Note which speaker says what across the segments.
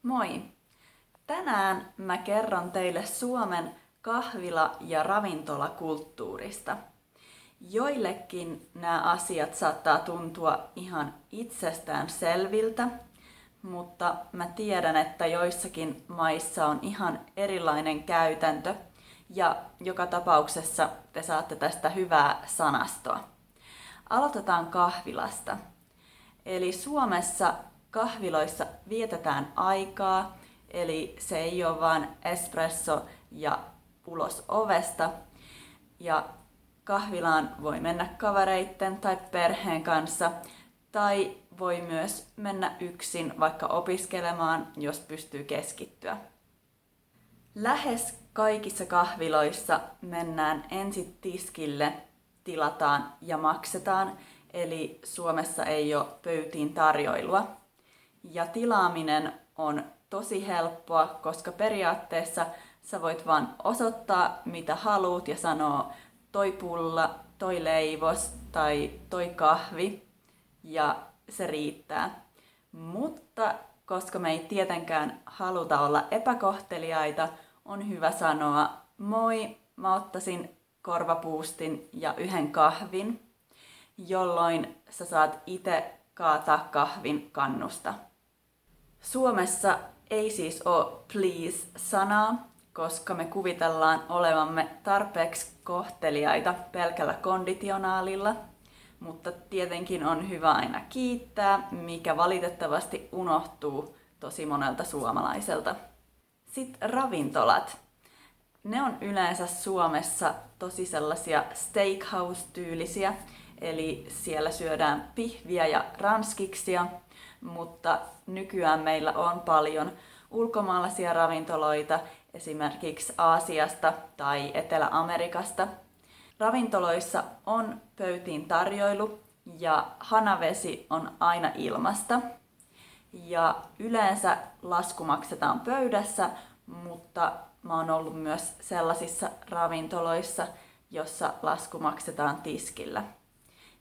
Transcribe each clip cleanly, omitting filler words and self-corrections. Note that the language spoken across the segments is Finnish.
Speaker 1: Moi! Tänään mä kerron teille Suomen kahvila- ja ravintolakulttuurista. Joillekin nämä asiat saattaa tuntua ihan itsestään selviltä, mutta mä tiedän, että joissakin maissa on ihan erilainen käytäntö ja joka tapauksessa te saatte tästä hyvää sanastoa. Aloitetaan kahvilasta. Eli Suomessa kahviloissa vietetään aikaa, eli se ei ole vain espresso ja ulos ovesta. Ja kahvilaan voi mennä kavereitten tai perheen kanssa, tai voi myös mennä yksin vaikka opiskelemaan, jos pystyy keskittyä. Lähes kaikissa kahviloissa mennään ensin tiskille, tilataan ja maksetaan, eli Suomessa ei ole pöytiin tarjoilua. Ja tilaaminen on tosi helppoa, koska periaatteessa sä voit vaan osoittaa mitä haluut ja sanoa toi pulla, toi leivos tai toi kahvi ja se riittää. Mutta koska me ei tietenkään haluta olla epäkohteliaita, on hyvä sanoa moi, mä ottaisin korvapuustin ja yhden kahvin, jolloin sä saat itse kaataa kahvin kannusta. Suomessa ei siis ole please-sanaa, koska me kuvitellaan olevamme tarpeeksi kohteliaita pelkällä konditionaalilla, mutta tietenkin on hyvä aina kiittää, mikä valitettavasti unohtuu tosi monelta suomalaiselta. Sitten ravintolat. Ne on yleensä Suomessa tosi sellaisia steakhouse-tyylisiä, eli siellä syödään pihviä ja ranskiksia, mutta nykyään meillä on paljon ulkomaalaisia ravintoloita, esimerkiksi Aasiasta tai Etelä-Amerikasta. Ravintoloissa on pöytiin tarjoilu ja hanavesi on aina ilmasta. Ja yleensä lasku maksetaan pöydässä, mutta mä oon ollut myös sellaisissa ravintoloissa, jossa lasku maksetaan tiskillä.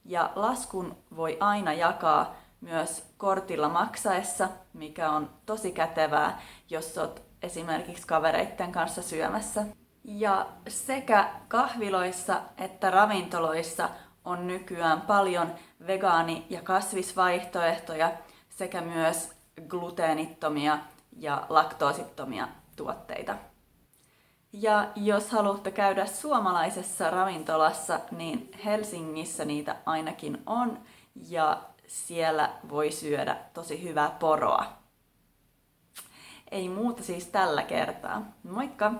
Speaker 1: Ja laskun voi aina jakaa myös kortilla maksaessa, mikä on tosi kätevää, jos oot esimerkiksi kavereitten kanssa syömässä. Ja sekä kahviloissa että ravintoloissa on nykyään paljon vegaani- ja kasvisvaihtoehtoja sekä myös gluteenittomia ja laktoosittomia tuotteita. Ja jos haluatte käydä suomalaisessa ravintolassa, niin Helsingissä niitä ainakin on ja siellä voi syödä tosi hyvää poroa. Ei muuta siis tällä kertaa. Moikka!